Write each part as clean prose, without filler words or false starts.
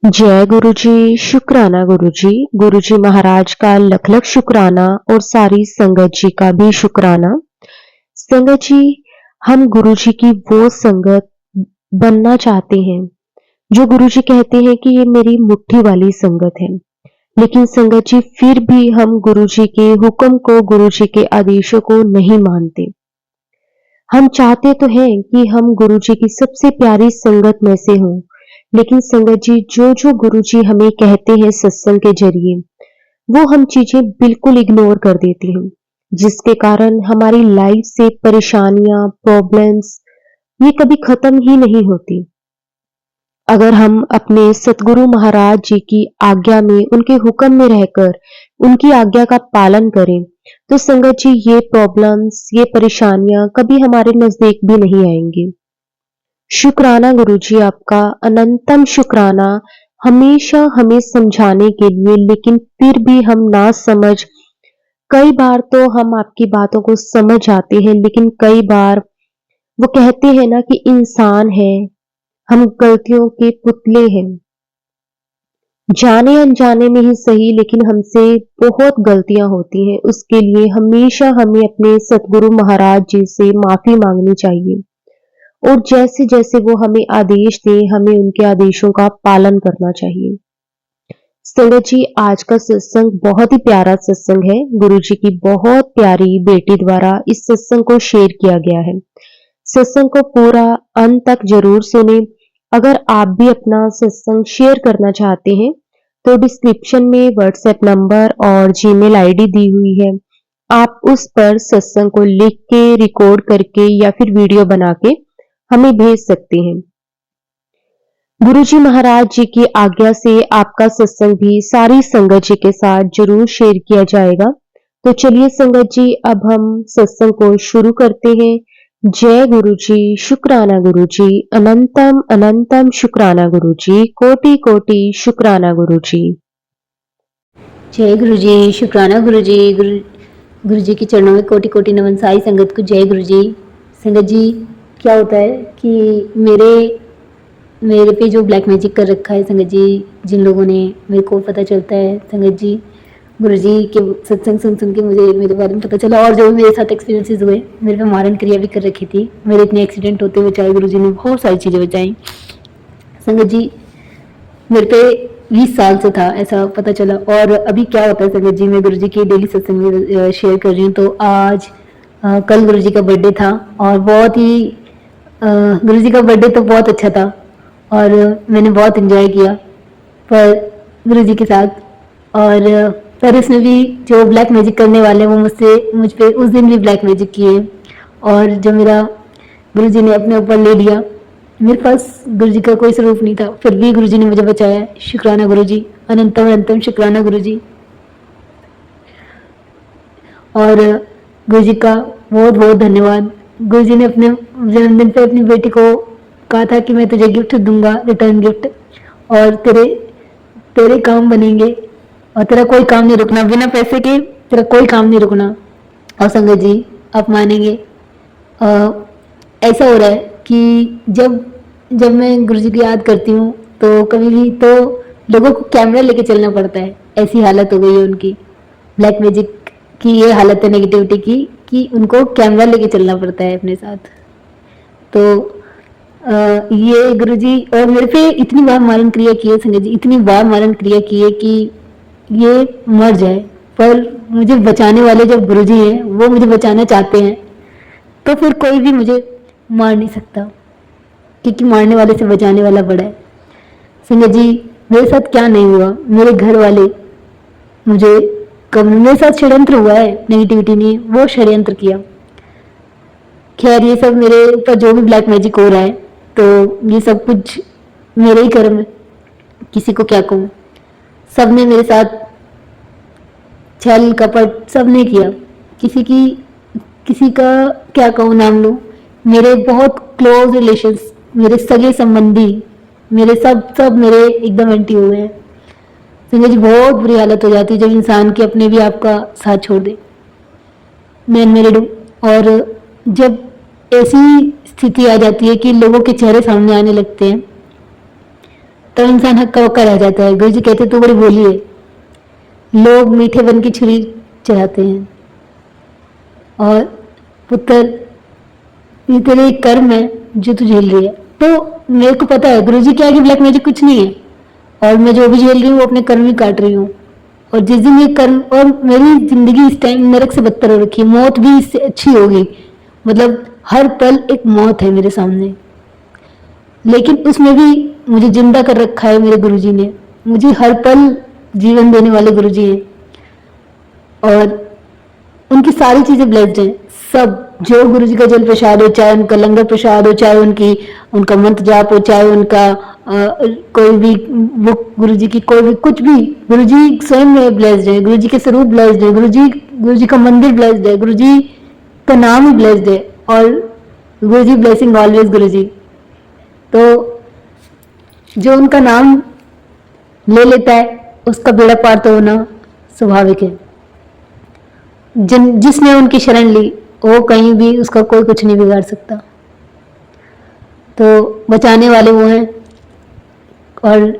जय गुरु जी, शुक्राना गुरु जी। गुरु जी महाराज का लख लख शुक्राना और सारी संगत जी का भी शुक्राना। संगत जी, हम गुरु जी की वो संगत बनना चाहते हैं जो गुरु जी कहते हैं कि ये मेरी मुट्ठी वाली संगत है। लेकिन संगत जी, फिर भी हम गुरु जी के हुक्म को, गुरु जी के आदेशों को नहीं मानते। हम चाहते तो हैं कि हम गुरु जी की सबसे प्यारी संगत में से हों, लेकिन संगत जी, जो गुरु जी हमें कहते हैं सत्संग के जरिए, वो हम चीजें बिल्कुल इग्नोर कर देते हैं, जिसके कारण हमारी लाइफ से परेशानियां, प्रॉब्लम्स ये कभी खत्म ही नहीं होती। अगर हम अपने सतगुरु महाराज जी की आज्ञा में, उनके हुक्म में रहकर उनकी आज्ञा का पालन करें, तो संगत जी ये प्रॉब्लम्स, ये परेशानियां कभी हमारे नजदीक भी नहीं आएंगी। शुक्राना गुरु जी आपका, अनंतम शुक्राना, हमेशा हमें समझाने के लिए। लेकिन फिर भी हम ना समझ, कई बार तो हम आपकी बातों को समझ आते हैं, लेकिन कई बार वो कहते हैं ना कि इंसान है, हम गलतियों के पुतले हैं। जाने अनजाने में ही सही, लेकिन हमसे बहुत गलतियां होती हैं। उसके लिए हमेशा हमें अपने सतगुरु महाराज जी से माफी मांगनी चाहिए और जैसे जैसे वो हमें आदेश दें, हमें उनके आदेशों का पालन करना चाहिए। संगत जी, आज का सत्संग बहुत ही प्यारा सत्संग है। गुरु जी की बहुत प्यारी बेटी द्वारा इस सत्संग को शेयर किया गया है। सत्संग को पूरा अंत तक जरूर सुने। अगर आप भी अपना सत्संग शेयर करना चाहते हैं तो डिस्क्रिप्शन में व्हाट्सएप नंबर और जीमेल आईडी दी हुई है। आप उस पर सत्संग को लिख के, रिकॉर्ड करके या फिर वीडियो बना के हमें भेज सकते हैं। गुरु जी महाराज जी की आज्ञा से आपका सत्संग भी सारी संगत जी के साथ जरूर शेयर किया जाएगा। तो चलिए संगत जी, अब हम सत्संग को शुरू करते हैं। जय गुरु जी, शुक्राना गुरु जी, अनंतम अनंतम शुक्राना गुरु जी, कोटि कोटि शुक्राना गुरु जी। जय गुरु जी, शुक्राना गुरु जी। गुरु जी के चरणों में कोटि कोटि नमन। सारी संगत को जय गुरु जी। संगत जी, क्या होता है कि मेरे पे जो ब्लैक मैजिक कर रखा है संगत जी, जिन लोगों ने, मेरे को पता चलता है संगत जी, गुरु जी के सत्संग सुन के मुझे मेरे बारे में पता चला, और जो मेरे साथ एक्सपीरियंसेस हुए, मेरे पे मारण क्रिया भी कर रखी थी। मेरे इतने एक्सीडेंट होते बचाए गुरु जी ने, बहुत सारी चीज़ें बचाई संगत जी। मेरे पे 20 साल से था, ऐसा पता चला। और अभी क्या होता है संगत जी, मैं गुरु जी की डेली सत्संग में शेयर कर रही हूँ। तो आज कल गुरु जी का बर्थडे था और बहुत ही गुरु जी का बर्थडे तो बहुत अच्छा था और मैंने बहुत एंजॉय किया पर गुरु जी के साथ। और पर इसमें भी जो ब्लैक मैजिक करने वाले वो मुझ पे उस दिन भी ब्लैक मैजिक किए, और जो मेरा गुरु जी ने अपने ऊपर ले लिया। मेरे पास गुरु जी का कोई स्वरूप नहीं था, फिर भी गुरु जी ने मुझे बचाया। शुक्राना गुरु जी, अनंतम अनंतम शुक्राना गुरु जी। और गुरु जी का बहुत बहुत धन्यवाद। गुरु जी ने अपने जन्मदिन पे अपनी बेटी को कहा था कि मैं तुझे गिफ्ट दूंगा, रिटर्न गिफ्ट, और तेरे काम बनेंगे और तेरा कोई काम नहीं रुकना, बिना पैसे के तेरा कोई काम नहीं रुकना। और संगत जी, आप मानेंगे ऐसा हो रहा है कि जब मैं गुरु जी की याद करती हूँ तो कभी भी तो लोगों को कैमरा लेके चलना पड़ता है, ऐसी हालत हो गई है उनकी। ब्लैक मैजिक की ये हालत है नेगेटिविटी की कि उनको कैमरा लेके चलना पड़ता है अपने साथ। तो ये गुरु जी और मेरे पे इतनी बार मारण क्रिया की है संगत जी, इतनी बार मारण क्रिया की है कि ये मर जाए, पर मुझे बचाने वाले जो गुरु जी हैं वो मुझे बचाना चाहते हैं, तो फिर कोई भी मुझे मार नहीं सकता, क्योंकि मारने वाले से बचाने वाला बड़ा है। संगत जी, मेरे साथ क्या नहीं हुआ, मेरे घर वाले मुझे कब, मेरे साथ षड्यंत्र हुआ है, नेगेटिविटी ने वो षड्यंत्र किया। खैर ये सब मेरे ऊपर जो भी ब्लैक मैजिक हो रहा है तो ये सब कुछ मेरे ही कर्म है, किसी को क्या कहूँ। सबने मेरे साथ छल कपट सबने किया, किसी का क्या कहूँ नाम लूँ। मेरे बहुत क्लोज रिलेशंस, मेरे सगे संबंधी, मेरे सब मेरे एकदम एंटी हुए हैं। संजय जी, बहुत बुरी हालत हो जाती है जब इंसान के अपने भी आपका साथ छोड़ दे। मैं अनमेरिड हूँ और जब ऐसी स्थिति आ जाती है कि लोगों के चेहरे सामने आने लगते हैं तो इंसान हक्का बक्का रह जाता है। गुरु जी कहते तू बड़ी भोली है, लोग मीठे बन की छुरी चढ़ाते हैं और पुत्र ये तेरे एक कर्म है जो तू झेल रही है। तो मेरे को पता है गुरु जी क्या है कि ब्लैक मैजिक कुछ नहीं है, और मैं जो भी झेल रही हूँ वो अपने कर्म ही काट रही हूँ। और जिस दिन ये कर्म, और मेरी जिंदगी इस टाइम नरक से बदतर हो रखी है, मौत भी इससे अच्छी होगी, मतलब हर पल एक मौत है मेरे सामने, लेकिन उसमें भी मुझे जिंदा कर रखा है मेरे गुरुजी ने। मुझे हर पल जीवन देने वाले गुरुजी हैं और उनकी सारी चीजें ब्लेस्ड हैं। सब जो गुरुजी का जल प्रसाद हो, चाहे उनका लंगर प्रसाद हो, चाहे उनका मंत्र जाप हो, चाहे उनका कोई भी वो गुरुजी की कोई भी कुछ भी, गुरुजी स्वयं में ब्लेस्ड है, गुरुजी के स्वरूप ब्लेस्ड है, गुरुजी का मंदिर ब्लेस्ड है, गुरुजी का नाम ही ब्लेस्ड है। और गुरुजी ब्लेसिंग ऑलवेज गुरुजी। तो जो उनका नाम ले लेता है उसका बेड़ा पार तो होना स्वाभाविक है। जिसने उनकी शरण ली वो कहीं भी उसका कोई कुछ नहीं बिगाड़ सकता। तो बचाने वाले वो हैं और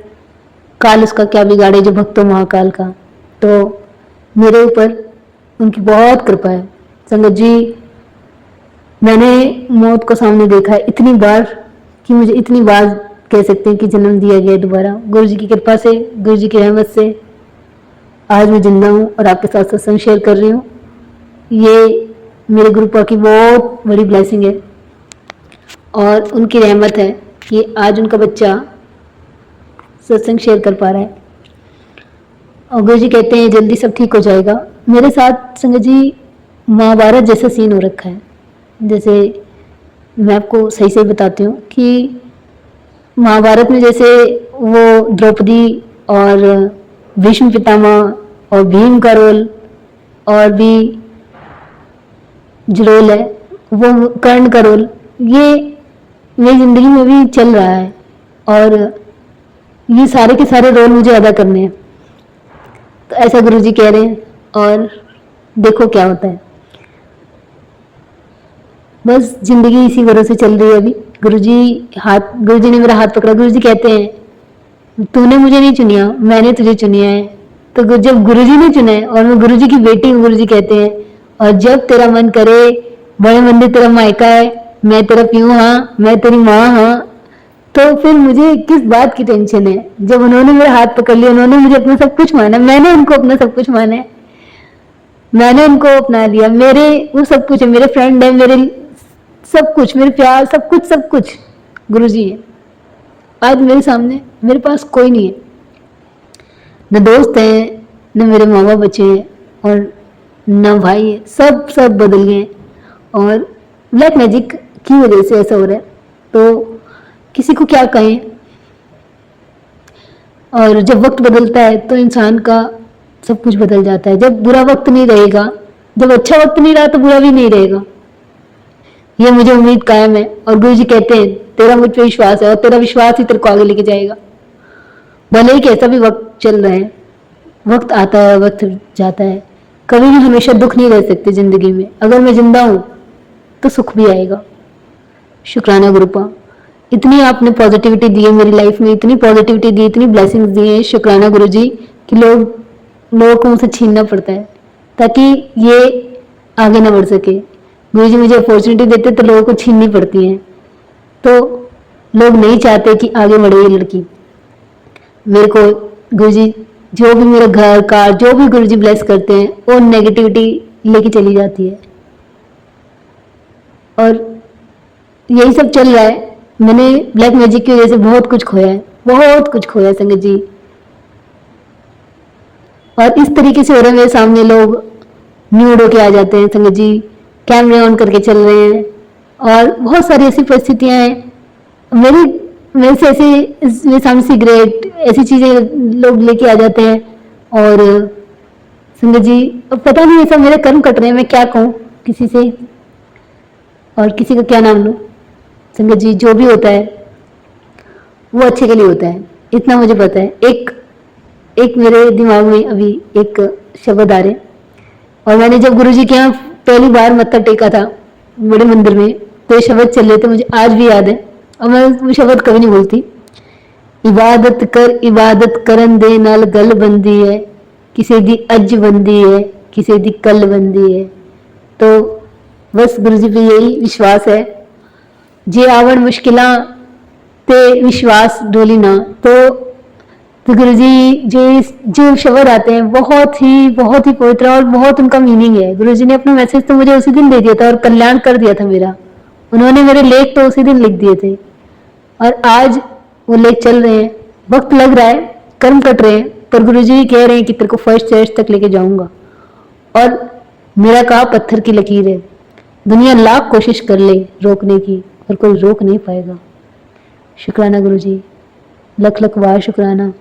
काल उसका क्या बिगाड़े जो भक्तों महाकाल का। तो मेरे ऊपर उनकी बहुत कृपा है संगत जी। मैंने मौत को सामने देखा है इतनी बार कि मुझे इतनी बार कह सकते हैं कि जन्म दिया गया दोबारा। गुरु जी की कृपा से, गुरु जी की रहमत से आज मैं जिंदा हूँ और आपके साथ सत्संग शेयर कर रही हूँ। ये मेरे गुरु पाक की बहुत बड़ी ब्लेसिंग है और उनकी रहमत है कि आज उनका बच्चा सत्संग शेयर कर पा रहा है। और गुरु जी कहते हैं जल्दी सब ठीक हो जाएगा। मेरे साथ संगत जी महाभारत जैसा सीन हो रखा है। जैसे मैं आपको सही से बताती हूँ कि महाभारत में जैसे वो द्रौपदी और भीष्म पितामह और भीम का रोल और भी जो रोल है वो कर्ण का रोल, ये मेरी जिंदगी में भी चल रहा है और ये सारे के सारे रोल मुझे अदा करने हैं। तो ऐसा गुरुजी कह रहे हैं और देखो क्या होता है। बस जिंदगी इसी भरोसे चल रही है। अभी गुरुजी ने मेरा हाथ पकड़ा। गुरुजी कहते हैं तूने मुझे नहीं चुनिया, मैंने तुझे चुनिया है। तो जब गुरुजी ने चुना है और मैं गुरुजी की बेटी हूँ, गुरुजी कहते हैं और जब तेरा मन करे बड़े मंदिर तेरा मायका है, मैं तेरा पीऊ हाँ, मैं तेरी माँ हाँ, तो फिर मुझे किस बात की टेंशन है। जब उन्होंने मेरा हाथ पकड़ लिया, उन्होंने मुझे अपना सब कुछ माना, मैंने उनको अपना सब कुछ माना है, मैंने उनको अपना लिया। मेरे वो सब कुछ है, मेरे फ्रेंड है, मेरे सब कुछ, मेरे प्यार, सब कुछ गुरुजी है। आज मेरे सामने मेरे पास कोई नहीं है, न दोस्त है, न मेरे माँ बाप बच्चे हैं और न भाई है। सब बदल गए और ब्लैक मैजिक की वजह से ऐसा हो रहा है। तो किसी को क्या कहें। और जब वक्त बदलता है तो इंसान का सब कुछ बदल जाता है। जब बुरा वक्त नहीं रहेगा, जब अच्छा वक्त नहीं रहा तो बुरा भी नहीं रहेगा। ये मुझे उम्मीद कायम है और गुरु जी कहते हैं तेरा मुझ पे विश्वास है और तेरा विश्वास ही तेरे को आगे लेके जाएगा। भले ही कैसा भी वक्त चल रहा है, वक्त आता है, वक्त जाता है। कभी भी हमेशा दुख नहीं रह सकते जिंदगी में। अगर मैं जिंदा हूं तो सुख भी आएगा। शुक्राना गुरुपा, इतनी आपने पॉजिटिविटी दी है मेरी लाइफ में, इतनी पॉजिटिविटी दी, इतनी ब्लेसिंग्स दी है। शुक्राना गुरु जी कि लोगों को मुझसे छीनना पड़ता है ताकि ये आगे ना बढ़ सके। गुरु जी मुझे अपॉर्चुनिटी देते तो लोगों को छीननी पड़ती है। तो लोग नहीं चाहते कि आगे बढ़े ये लड़की। मेरे को गुरु जी जो भी मेरा घर का जो भी गुरु जी ब्लेस करते हैं वो नेगेटिविटी लेके चली जाती है और यही सब चल रहा है। मैंने ब्लैक मैजिक की वजह से बहुत कुछ खोया है, बहुत कुछ खोया है संगत जी। और इस तरीके से हो रहा है मेरे सामने, लोग न्यूड होके आ जाते हैं संगत जी, कैमरे ऑन करके चल रहे हैं और बहुत सारी ऐसी परिस्थितियां हैं। मेरे से ऐसे मेरे सामने सिगरेट ऐसी चीजें लोग लेके आ जाते हैं और संगत जी अब पता नहीं ऐसा मेरे कर्म कट रहे हैं, मैं क्या कहूँ किसी से और किसी का क्या नाम लूँ। संगत जी जो भी होता है वो अच्छे के लिए होता है, इतना मुझे पता है। एक मेरे दिमाग में अभी एक शब्द आ रहे और मैंने जब गुरु जी के यहाँ पहली बार मत्था टेका था बड़े मंदिर में तो ये शब्द चल रहे थे, मुझे आज भी याद है और मैं वो शब्द कभी नहीं भूलती। इबादत करन दे नाल गल बंदी है, किसी दी अज बंदी है, किसी दी कल बंदी है। तो बस गुरु जी पे यही विश्वास है, जे आवण मुश्किलां ते विश्वास डोली ना। तो गुरु जी जो शब्द आते हैं बहुत ही पवित्र और बहुत उनका मीनिंग है। गुरु जी ने अपना मैसेज तो मुझे उसी दिन दे दिया था और कल्याण कर दिया था मेरा। उन्होंने मेरे लेख तो उसी दिन लिख दिए थे और आज वो लेख चल रहे हैं। वक्त लग रहा है, कर्म कट रहे हैं, पर गुरु जी कह रहे हैं कि तेरे को फर्स्ट स्टेज तक लेके जाऊंगा। और मेरा कहा पत्थर की लकीर है, दुनिया लाख कोशिश कर ले रोकने की, पर कोई रोक नहीं पाएगा। शुक्राना गुरु जी, लख लख बार शुक्राना।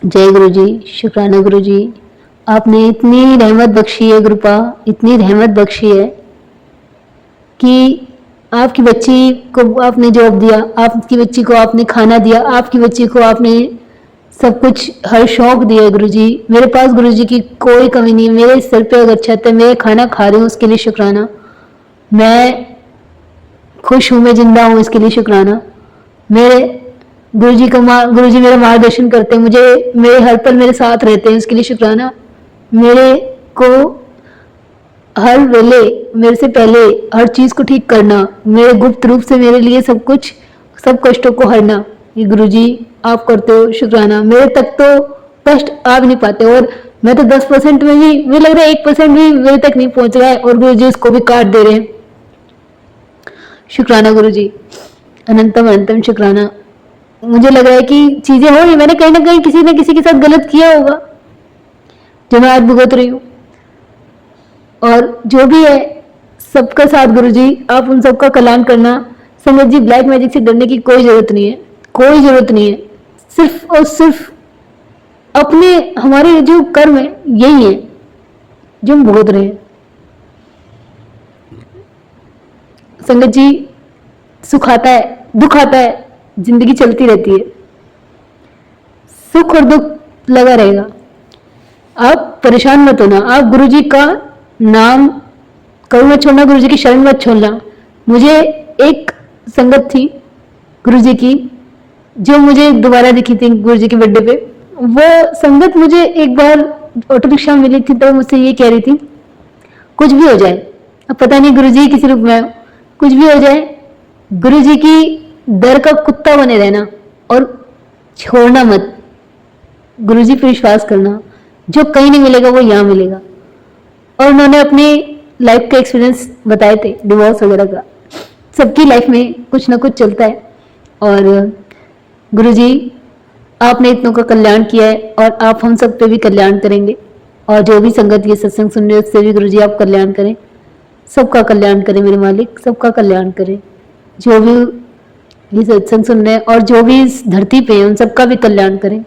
जय गुरु जी, शुक्राना गुरु जी। आपने इतनी रहमत बख्शी है गुरुपा, इतनी रहमत बख्शी है कि आपकी बच्ची को आपने जॉब दिया, आपकी बच्ची को आपने खाना दिया, आपकी बच्ची को आपने सब कुछ हर शौक दिया गुरु जी। मेरे पास गुरु जी की कोई कमी नहीं, मेरे सिर पे अगर छत है, मैं खाना खा रही हूँ उसके लिए शुक्राना, मैं खुश हूँ, मैं जिंदा हूँ इसके लिए शुक्राना। मेरे गुरु जी मेरा मार्गदर्शन करते हैं, मुझे मेरे हर पल मेरे साथ रहते हैं, उसके लिए शुक्राना। मेरे को हर वेले मेरे से पहले हर चीज को ठीक करना, मेरे गुप्त रूप से मेरे लिए सब कुछ, सब कष्टों को हरना, ये गुरु जी आप करते हो, शुक्राना। मेरे तक तो कष्ट आ भी नहीं पाते और मैं तो 10% में भी, मुझे लग रहा है 1% भी मेरे तक नहीं पहुंच रहा है और गुरु जी इसको भी काट दे रहे हैं। शुक्राना गुरु जी, अनंतम अनंतम शुक्राना। मुझे लग रहा है कि चीजें हो रही, मैंने कहीं ना कहीं किसी ने किसी के साथ गलत किया होगा जो मैं आज भुगत रही हूँ। और जो भी है सबका साथ गुरु जी, आप उन सबका कल्याण करना। संगत जी, ब्लैक मैजिक से डरने की कोई जरूरत नहीं है, कोई जरूरत नहीं है। सिर्फ और सिर्फ अपने हमारे जो कर्म है यही है जो हम भुगत रहे हैं। संगत जी, सुख आता है, दुख आता है, जिंदगी चलती रहती है, सुख और दुख लगा रहेगा। आप परेशान मत होना, आप गुरु जी का नाम कभी मत छोड़ना, गुरु जी की शरण मत छोड़ना। मुझे एक संगत थी गुरु जी की जो मुझे दोबारा दिखी थी गुरु जी के बर्थडे पे। वो संगत मुझे एक बार ऑटो रिक्शा में मिली थी तो मुझसे ये कह रही थी, कुछ भी हो जाए, अब पता नहीं गुरु जी किसी रूप में, कुछ भी हो जाए गुरु जी की दर का कुत्ता बने रहना और छोड़ना मत, गुरु जी पे विश्वास करना, जो कहीं नहीं मिलेगा वो यहाँ मिलेगा। और उन्होंने अपनी लाइफ का एक्सपीरियंस बताए थे, डिवोर्स वगैरह का। सबकी लाइफ में कुछ ना कुछ चलता है और गुरु जी आपने इतनों का कल्याण किया है और आप हम सब पे भी कल्याण करेंगे। और जो भी संगत ये सत्संग सुन रहे उससे भी गुरु जी आप कल्याण करें, सबका कल्याण करें मेरे मालिक, सबका कल्याण करें। जो भी ये सत्संग सुन रहे हैं और जो भी इस धरती पे है उन सबका भी कल्याण करें,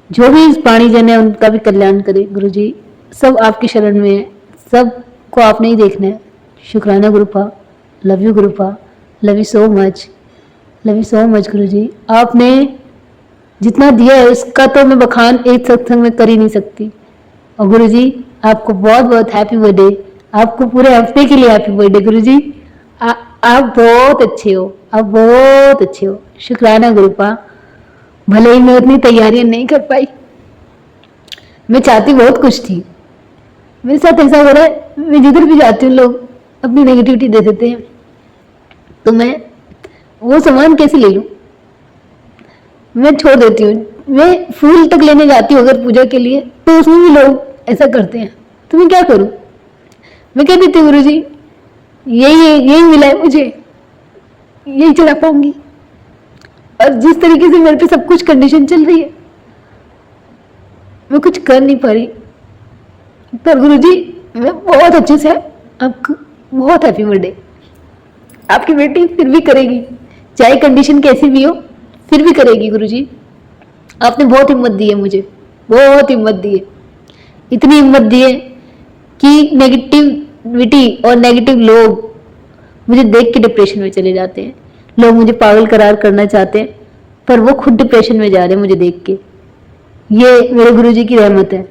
जो भी इस प्राणी जन है उनका भी कल्याण करें। गुरु जी सब आपकी शरण में है, सबको आपने ही देखना है। शुक्राना गुरुपा, लव यू गुरुपा, love you so much, love you so much Guru ji. आपने जितना दिया है उसका तो मैं बखान एक सत्संग में कर ही नहीं सकती। और गुरु जी आपको बहुत बहुत हैप्पी बर्थडे, आपको पूरे हफ्ते के लिए हैप्पी बर्थडे गुरु जी। आप बहुत अच्छे हो, आप बहुत अच्छे हो। शुक्राना गुरुपा, भले ही मैं उतनी तैयारियां नहीं कर पाई, मैं चाहती बहुत कुछ थी। मेरे साथ ऐसा हो रहा है, मैं जिधर भी जाती हूँ लोग अपनी नेगेटिविटी दे देते हैं, तो मैं वो सामान कैसे ले लूं, मैं छोड़ देती हूँ। मैं फूल तक लेने जाती हूँ अगर पूजा के लिए तो उसमें भी लोग ऐसा करते हैं, तो मैं क्या करूं। मैं कह देती हूँ गुरु जी यही मिला है मुझे, यही चला पाऊंगी। और जिस तरीके से मेरे पे सब कुछ कंडीशन चल रही है मैं कुछ कर नहीं पा रही, पर गुरु जी मैं बहुत अच्छे से, आपको बहुत हैप्पी बर्थडे। आपकी बेटी फिर भी करेगी, चाहे कंडीशन कैसी भी हो फिर भी करेगी। गुरु जी आपने बहुत हिम्मत दी है मुझे, बहुत हिम्मत दी है, इतनी हिम्मत दी है कि नेगेटिविटी और नेगेटिव लोग मुझे देख के डिप्रेशन में चले जाते हैं। लोग मुझे पागल करार करना चाहते हैं पर वो खुद डिप्रेशन में जा रहे हैं मुझे देख के। ये मेरे गुरु जी की रहमत है।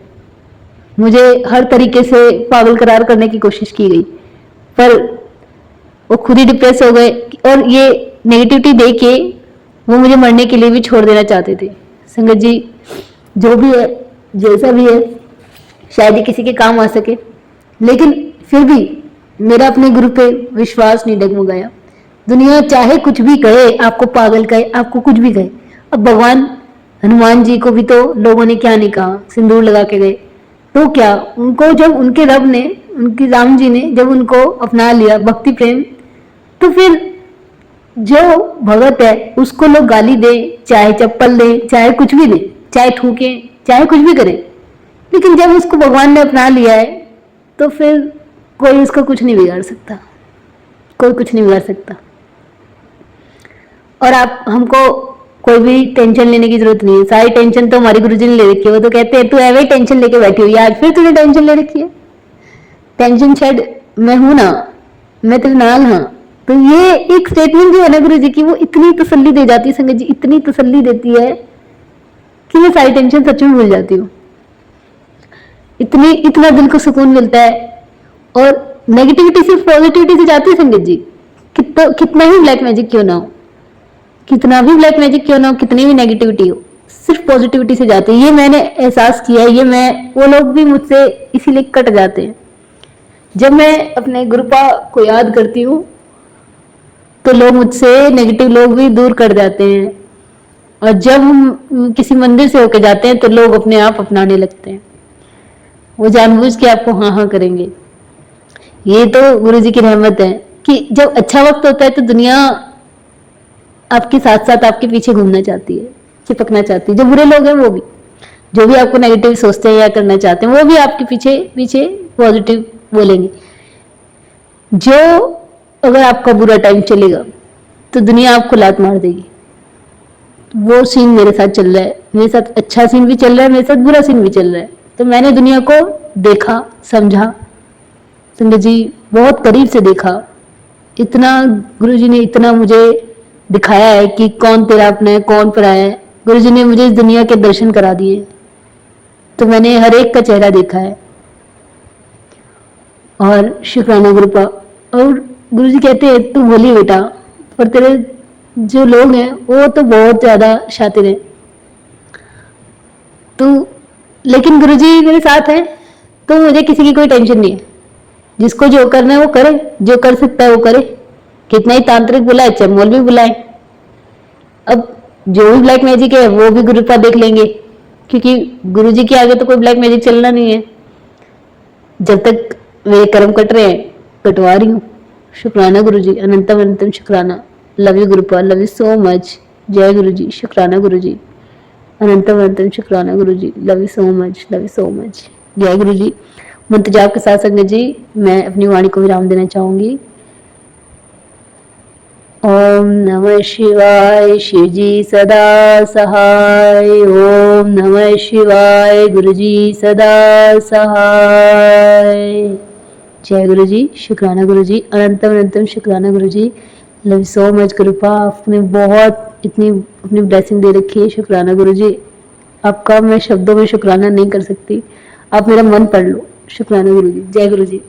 मुझे हर तरीके से पागल करार करने की कोशिश की गई पर वो खुद ही डिप्रेस हो गए। और ये नेगेटिविटी देख के वो मुझे मरने के लिए भी छोड़ देना चाहते थे। संगत जी, जो भी है, जैसा भी है, शायद ही किसी के काम आ सके, लेकिन फिर भी मेरा अपने गुरु पे विश्वास नहीं डगमगाया। दुनिया चाहे कुछ भी कहे, आपको पागल कहे, आपको कुछ भी कहे। अब भगवान हनुमान जी को भी तो लोगों ने क्या नहीं कहा, सिंदूर लगा के गए, तो क्या उनको जब उनके रब ने, उनकी राम जी ने जब उनको अपना लिया भक्ति प्रेम, तो फिर जो भगत है उसको लोग गाली दे, चाहे चप्पल दे, चाहे कुछ भी दे, चाहे थूके, चाहे कुछ भी करे, लेकिन जब उसको भगवान ने अपना लिया है तो फिर कोई उसको कुछ नहीं बिगाड़ सकता, कोई कुछ नहीं बिगाड़ सकता। और आप हमको कोई भी टेंशन लेने की जरूरत नहीं है। सारी टेंशन तो हमारे गुरुजी ने ले रखी है। वो तो कहते हैं तू ऐवे ही टेंशन लेके बैठी हुई है, आज फिर तूने टेंशन ले रखी है। टेंशन शेड मैं हूं ना, मैं तेरे नाल हाँ। तो ये एक स्टेटमेंट जो है ना गुरुजी की, वो इतनी तसल्ली दे जाती है संगत जी, इतनी तसल्ली देती है कि मैं सारी टेंशन सच में भूल जाती हूँ। इतना दिल को सुकून मिलता है। और नेगेटिविटी सिर्फ पॉजिटिविटी से जाती है संगत जी। कितना ही ब्लैक मैजिक क्यों ना हो, कितना भी ब्लैक मैजिक क्यों ना हो, कितनी भी नेगेटिविटी हो, सिर्फ पॉजिटिविटी से जाती है। ये मैंने एहसास किया है। ये मैं, वो लोग भी मुझसे इसीलिए कट जाते हैं। जब मैं अपने गुरुपा को याद करती हूँ तो लोग मुझसे, नेगेटिव लोग भी दूर कर जाते हैं। और जब हम किसी मंदिर से होके जाते हैं तो लोग अपने आप अपनाने लगते हैं। वो जानबूझ के आपको हाँ हाँ करेंगे। ये तो गुरुजी की रहमत है कि जब अच्छा वक्त होता है तो दुनिया आपके साथ साथ आपके पीछे घूमना चाहती है, चिपकना चाहती है। जो बुरे लोग हैं वो भी, जो भी आपको नेगेटिव सोचते हैं या करना चाहते हैं, वो भी आपके पीछे पीछे पॉजिटिव बोलेंगे। जो अगर आपका बुरा टाइम चलेगा तो दुनिया आपको लात मार देगी। वो सीन मेरे साथ चल रहा है। मेरे साथ अच्छा सीन भी चल रहा है, मेरे साथ बुरा सीन भी चल रहा है। तो मैंने दुनिया को देखा, समझा संगत जी, बहुत करीब से देखा। इतना गुरुजी ने इतना मुझे दिखाया है कि कौन तेरा अपना है, कौन पराया है। गुरुजी ने मुझे इस दुनिया के दर्शन करा दिए, तो मैंने हर एक का चेहरा देखा है। और शुक्राना गुरुपा। और गुरुजी कहते हैं तू भोली बेटा, पर तेरे जो लोग हैं वो तो बहुत ज्यादा शातिर हैं। तू, लेकिन गुरुजी मेरे साथ है तो मुझे किसी की कोई टेंशन नहीं है। जिसको जो करना है वो करे, जो कर सकता है वो करे। कितना ही तांत्रिक बुलाए, चमोल भी बुलाए, अब जो भी ब्लैक मैजिक है वो भी गुरुपा देख लेंगे, क्योंकि गुरुजी के आगे तो कोई ब्लैक मैजिक चलना नहीं है। जब तक मेरे कर्म कट रहे हैं, कटवा रही हूँ। शुक्राना गुरुजी, अनंतम अनंतम शुक्राना। लव यू गुरुपा, लव यू सो मच। जय गुरुजी, शुक्राना गुरुजी, अनंतम अनंतम शुक्राना Guruji, love you so much, love you so much. जय गुरुजी। मंत्र जाप के साथ संगत जी मैं अपनी वाणी को विराम देना चाहूंगी। ओम नमः शिवाय, शिव जी सदा सहाय। ओम नमः शिवाय, गुरुजी सदा सहाय। जय गुरुजी, शुक्राना गुरुजी, अनंतम अनंतम शुक्राना Guruji. Love you so much गुरुपा, आपने बहुत इतनी अपनी ब्लेसिंग दे रखी है। शुक्राना गुरुजी, आपका मैं शब्दों में शुक्राना नहीं कर सकती। आप मेरा मन पढ़ लो। शुक्राना गुरुजी। जय गुरुजी।